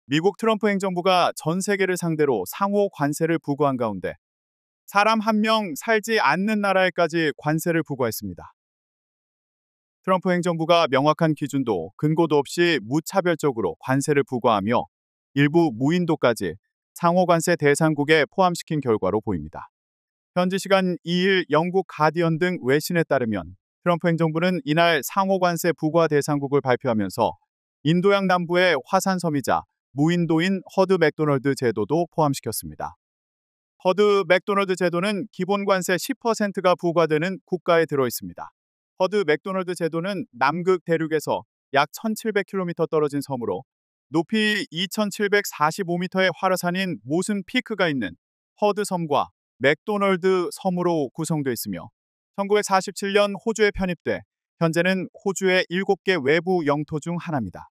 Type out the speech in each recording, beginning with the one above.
미국 트럼프 행정부가 전 세계를 상대로 상호 관세를 부과한 가운데 사람 한 명 살지 않는 나라에까지 관세를 부과했습니다. 트럼프 행정부가 명확한 기준도 근거도 없이 무차별적으로 관세를 부과하며 일부 무인도까지 상호 관세 대상국에 포함시킨 결과로 보입니다. 현지 시간 2일 영국 가디언 등 외신에 따르면 트럼프 행정부는 이날 상호 관세 부과 대상국을 발표하면서 인도양 남부의 화산섬이자 무인도인 허드 맥도널드 제도도 포함시켰습니다. 허드 맥도널드 제도는 기본 관세 10%가 부과되는 국가에 들어 있습니다. 허드 맥도널드 제도는 남극 대륙에서 약 1,700km 떨어진 섬으로 높이 2,745m의 활화산인 모슨 피크가 있는 허드 섬과 맥도널드 섬으로 구성되어 있으며 1947년 호주에 편입돼 현재는 호주의 7개 외부 영토 중 하나입니다.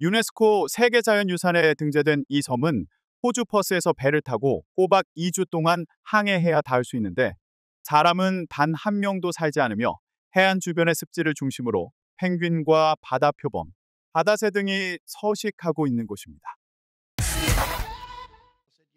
유네스코 세계자연유산에 등재된 이 섬은 호주 퍼스에서 배를 타고 꼬박 2주 동안 항해해야 닿을 수 있는데 사람은 단 한 명도 살지 않으며 해안 주변의 습지를 중심으로 펭귄과 바다표범, 바다새 등이 서식하고 있는 곳입니다.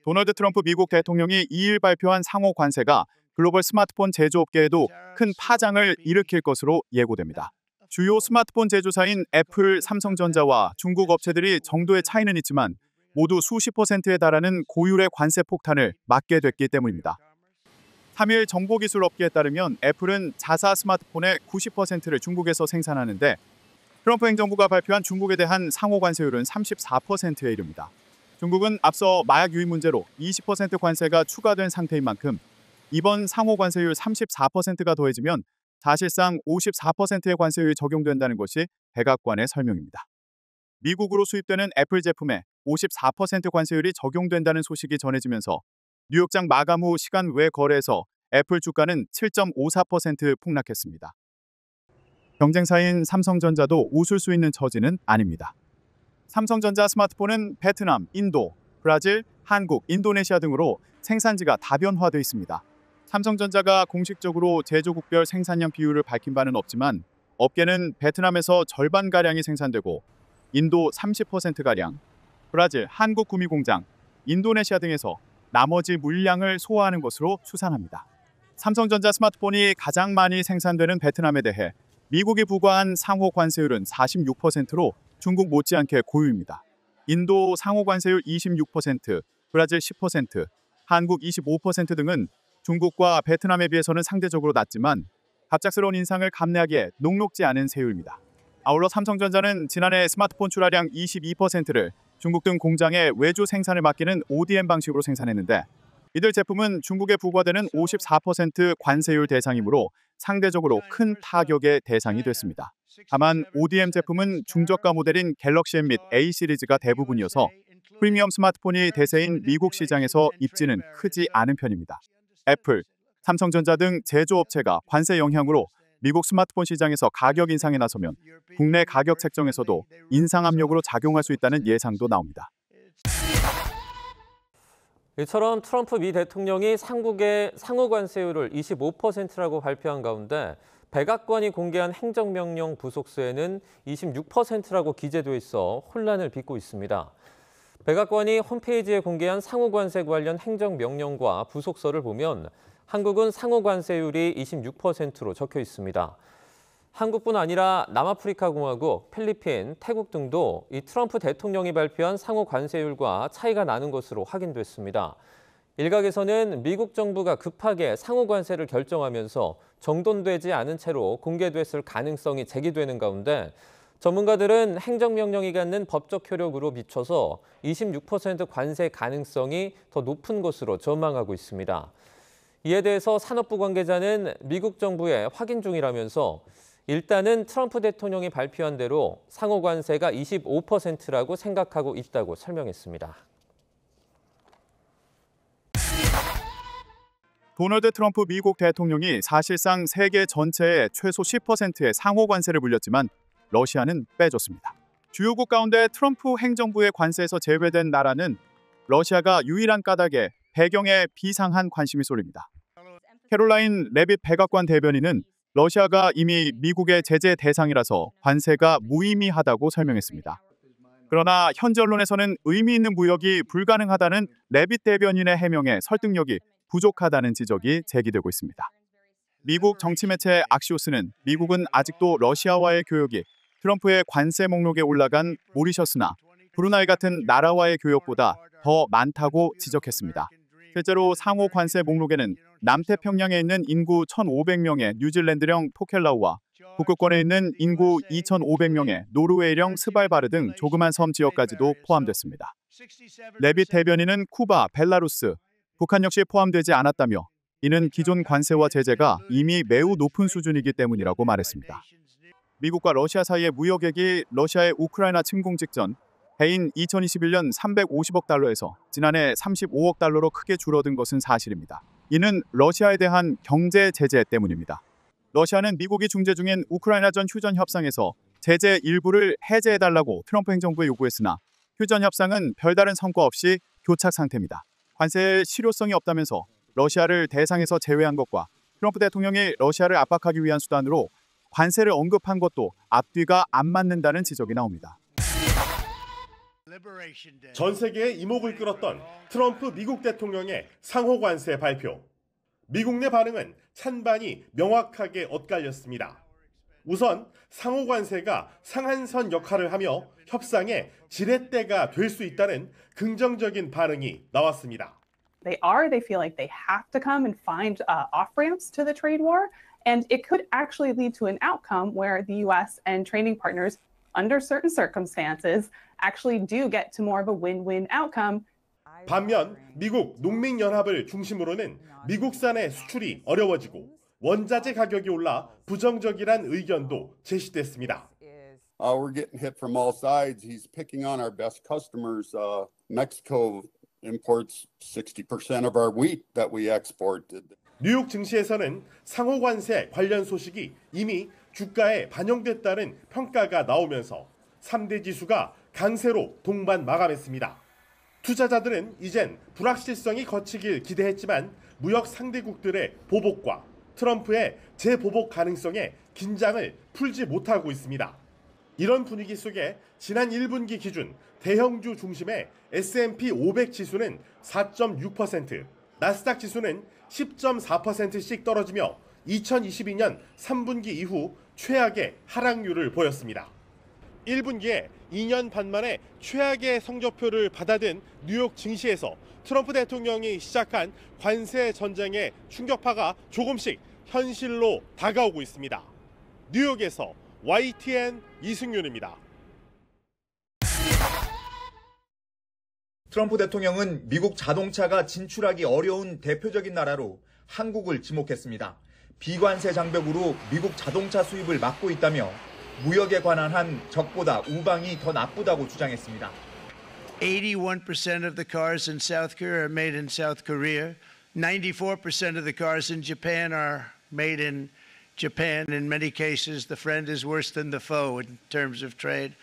도널드 트럼프 미국 대통령이 2일 발표한 상호 관세가 글로벌 스마트폰 제조업계에도 큰 파장을 일으킬 것으로 예고됩니다. 주요 스마트폰 제조사인 애플, 삼성전자와 중국 업체들이 정도의 차이는 있지만 모두 수십 %에 달하는 고율의 관세 폭탄을 맞게 됐기 때문입니다. 3일 정보기술업계에 따르면 애플은 자사 스마트폰의 90%를 중국에서 생산하는데 트럼프 행정부가 발표한 중국에 대한 상호 관세율은 34%에 이릅니다. 중국은 앞서 마약 유입 문제로 20% 관세가 추가된 상태인 만큼 이번 상호 관세율 34%가 더해지면 사실상 54%의 관세율이 적용된다는 것이 백악관의 설명입니다. 미국으로 수입되는 애플 제품에 54% 관세율이 적용된다는 소식이 전해지면서 뉴욕장 마감 후 시간 외 거래에서 애플 주가는 7.54% 폭락했습니다. 경쟁사인 삼성전자도 웃을 수 있는 처지는 아닙니다. 삼성전자 스마트폰은 베트남, 인도, 브라질, 한국, 인도네시아 등으로 생산지가 다변화되어 있습니다. 삼성전자가 공식적으로 제조국별 생산량 비율을 밝힌 바는 없지만 업계는 베트남에서 절반가량이 생산되고 인도 30%가량, 브라질, 한국 구미 공장, 인도네시아 등에서 나머지 물량을 소화하는 것으로 추산합니다. 삼성전자 스마트폰이 가장 많이 생산되는 베트남에 대해 미국이 부과한 상호 관세율은 46%로 중국 못지않게 고유입니다. 인도 상호 관세율 26%, 브라질 10%, 한국 25% 등은 중국과 베트남에 비해서는 상대적으로 낮지만 갑작스러운 인상을 감내하기에 녹록지 않은 세율입니다. 아울러 삼성전자는 지난해 스마트폰 출하량 22%를 중국 등 공장에 외주 생산을 맡기는 ODM 방식으로 생산했는데 이들 제품은 중국에 부과되는 54% 관세율 대상이므로 상대적으로 큰 타격의 대상이 됐습니다. 다만 ODM 제품은 중저가 모델인 갤럭시 M 및 A 시리즈가 대부분이어서 프리미엄 스마트폰이 대세인 미국 시장에서 입지는 크지 않은 편입니다. 애플, 삼성전자 등 제조업체가 관세 영향으로 미국 스마트폰 시장에서 가격 인상에 나서면 국내 가격 책정에서도 인상 압력으로 작용할 수 있다는 예상도 나옵니다. 이처럼 트럼프 미 대통령이 한국의 상호 관세율을 25%라고 발표한 가운데 백악관이 공개한 행정명령 부속서에는 26%라고 기재돼 있어 혼란을 빚고 있습니다. 백악관이 홈페이지에 공개한 상호 관세 관련 행정명령과 부속서를 보면 한국은 상호 관세율이 26%로 적혀 있습니다. 한국뿐 아니라 남아프리카 공화국, 필리핀, 태국 등도 이 트럼프 대통령이 발표한 상호 관세율과 차이가 나는 것으로 확인됐습니다. 일각에서는 미국 정부가 급하게 상호 관세를 결정하면서 정돈되지 않은 채로 공개됐을 가능성이 제기되는 가운데 전문가들은 행정명령이 갖는 법적 효력으로 비춰서 26% 관세 가능성이 더 높은 것으로 전망하고 있습니다. 이에 대해서 산업부 관계자는 미국 정부에 확인 중이라면서 일단은 트럼프 대통령이 발표한 대로 상호 관세가 25%라고 생각하고 있다고 설명했습니다. 도널드 트럼프 미국 대통령이 사실상 세계 전체에 최소 10%의 상호 관세를 물렸지만 러시아는 빼줬습니다. 주요국 가운데 트럼프 행정부의 관세에서 제외된 나라는 러시아가 유일한 까닭에 배경에 비상한 관심이 쏠립니다. 캐롤라인 레빗 백악관 대변인은 러시아가 이미 미국의 제재 대상이라서 관세가 무의미하다고 설명했습니다. 그러나 현지 언론에서는 의미 있는 무역이 불가능하다는 레빗 대변인의 해명에 설득력이 부족하다는 지적이 제기되고 있습니다. 미국 정치 매체 악시오스는 미국은 아직도 러시아와의 교역이 트럼프의 관세 목록에 올라간 모리셔스나 브루나이 같은 나라와의 교역보다 더 많다고 지적했습니다. 실제로 상호 관세 목록에는 남태평양에 있는 인구 1,500명의 뉴질랜드령 토켈라우와 북극권에 있는 인구 2,500명의 노르웨이령 스발바르 등 조그만 섬 지역까지도 포함됐습니다. 레빗 대변인은 쿠바, 벨라루스, 북한 역시 포함되지 않았다며 이는 기존 관세와 제재가 이미 매우 높은 수준이기 때문이라고 말했습니다. 미국과 러시아 사이의 무역액이 러시아의 우크라이나 침공 직전 해인 2021년 350억 달러에서 지난해 35억 달러로 크게 줄어든 것은 사실입니다. 이는 러시아에 대한 경제 제재 때문입니다. 러시아는 미국이 중재 중인 우크라이나전 휴전 협상에서 제재 일부를 해제해달라고 트럼프 행정부에 요구했으나 휴전 협상은 별다른 성과 없이 교착 상태입니다. 관세에 실효성이 없다면서 러시아를 대상에서 제외한 것과 트럼프 대통령이 러시아를 압박하기 위한 수단으로 관세를 언급한 것도 앞뒤가 안 맞는다는 지적이 나옵니다. 전 세계의 이목을 끌었던 트럼프 미국 대통령의 상호 관세 발표. 미국 내 반응은 찬반이 명확하게 엇갈렸습니다. 우선 상호 관세가 상한선 역할을 하며 협상의 지렛대가 될 수 있다는 긍정적인 반응이 나왔습니다. They feel like they have to come and find off-ramps to the trade war. And it could actually lead to an outcome where the US and trading partners, under certain circumstances, actually do get to more of a win-win outcome. 반면 미국 농민연합을 중심으로는 미국산의 수출이 어려워지고 원자재 가격이 올라 부정적이란 의견도 제시됐습니다. We're getting hit from all sides. He's picking on our best customers. Mexico imports 60% of our wheat that we export. 뉴욕 증시에서는 상호 관세 관련 소식이 이미 주가에 반영됐다는 평가가 나오면서 3대 지수가 강세로 동반 마감했습니다. 투자자들은 이젠 불확실성이 거치길 기대했지만 무역 상대국들의 보복과 트럼프의 재보복 가능성에 긴장을 풀지 못하고 있습니다. 이런 분위기 속에 지난 1분기 기준 대형주 중심의 S&P 500 지수는 4.6%, 나스닥 지수는 10.4%씩 떨어지며 2022년 3분기 이후 최악의 하락률을 보였습니다. 1분기에 2년 반 만에 최악의 성적표를 받아든 뉴욕 증시에서 트럼프 대통령이 시작한 관세 전쟁의 충격파가 조금씩 현실로 다가오고 있습니다. 뉴욕에서 YTN 이승윤입니다. 트럼프 대통령은 미국 자동차가 진출하기 어려운 대표적인 나라로 한국을 지목했습니다. 비관세 장벽으로 미국 자동차 수입을 막고 있다며 무역에 관한 한 적보다 우방이 더 나쁘다고 주장했습니다. 81% of the cars in South Korea are made in South Korea. 94% of the cars in Japan are made in Japan. In many cases, the friend is worse than the foe in terms of trade.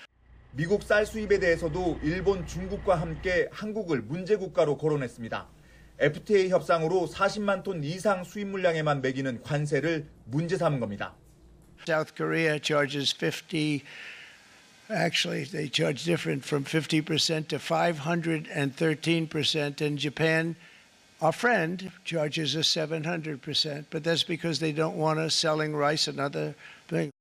미국 쌀 수입에 대해서도 일본, 중국과 함께 한국을 문제국가로 거론했습니다. FTA 협상으로 40만 톤 이상 수입 물량에만 매기는 관세를 문제 삼은 겁니다. South Korea charges 50, actually they charge different from 50% to 513%, and Japan, our friend, charges us 700%, but that's because they don't want us selling rice and other things.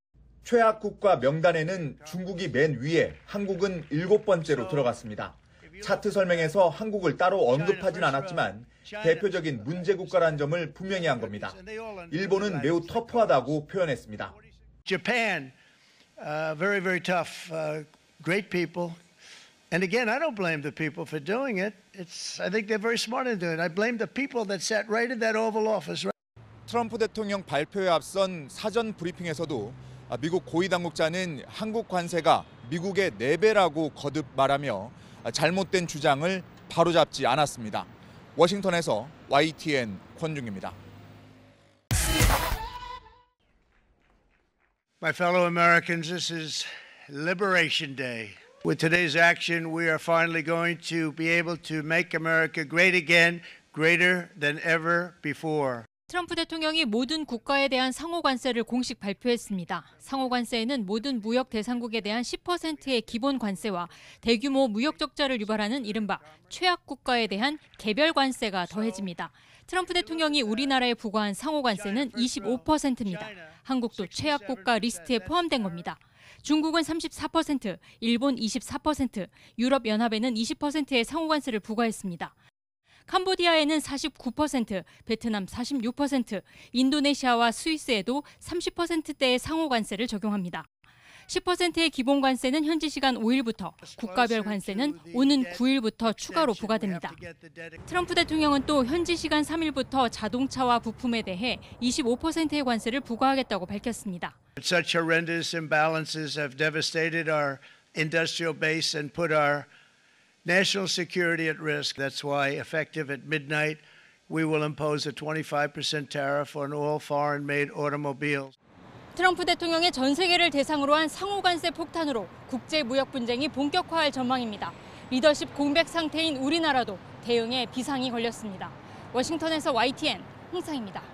최악국가 명단에는 중국이 맨 위에 한국은 7번째로 들어갔습니다. 차트 설명에서 한국을 따로 언급하진 않았지만 대표적인 문제국가라는 점을 분명히 한 겁니다. 일본은 매우 터프하다고 표현했습니다. Japan, very, very tough, great people. And again, I don't blame the people for doing it. I think they're very smart in doing it. I blame the people that sat right in that Oval Office. 트럼프 대통령 발표에 앞선 사전 브리핑에서도 미국 고위 당국자는 한국 관세가 미국의 4배라고 거듭 말하며 잘못된 주장을 바로잡지 않았습니다. 워싱턴에서 YTN 권중입니다. My fellow Americans, this is Liberation Day. With today's action, we are finally going to be able to make America great again, greater than ever before. 트럼프 대통령이 모든 국가에 대한 상호관세를 공식 발표했습니다. 상호관세에는 모든 무역 대상국에 대한 10%의 기본 관세와 대규모 무역 적자를 유발하는 이른바 최악 국가에 대한 개별 관세가 더해집니다. 트럼프 대통령이 우리나라에 부과한 상호관세는 25%입니다. 한국도 최악 국가 리스트에 포함된 겁니다. 중국은 34%, 일본 24%, 유럽연합에는 20%의 상호관세를 부과했습니다. 캄보디아에는 49%, 베트남 46%, 인도네시아와 스위스에도 30%대의 상호관세를 적용합니다. 10%의 기본 관세는 현지 시간 5일부터, 국가별 관세는 오는 9일부터 추가로 부과됩니다. 트럼프 대통령은 또 현지 시간 3일부터 자동차와 부품에 대해 25%의 관세를 부과하겠다고 밝혔습니다. Such horrendous imbalances have devastated our industrial base and put our national security at risk. That's why, effective at midnight, we will impose a 25% tariff on all foreign-made automobiles. 트럼프 대통령의 전 세계를 대상으로 한 상호관세 폭탄으로 국제 무역 분쟁이 본격화할 전망입니다. 리더십 공백 상태인 우리나라도 대응에 비상이 걸렸습니다. 워싱턴에서 YTN 홍상입니다.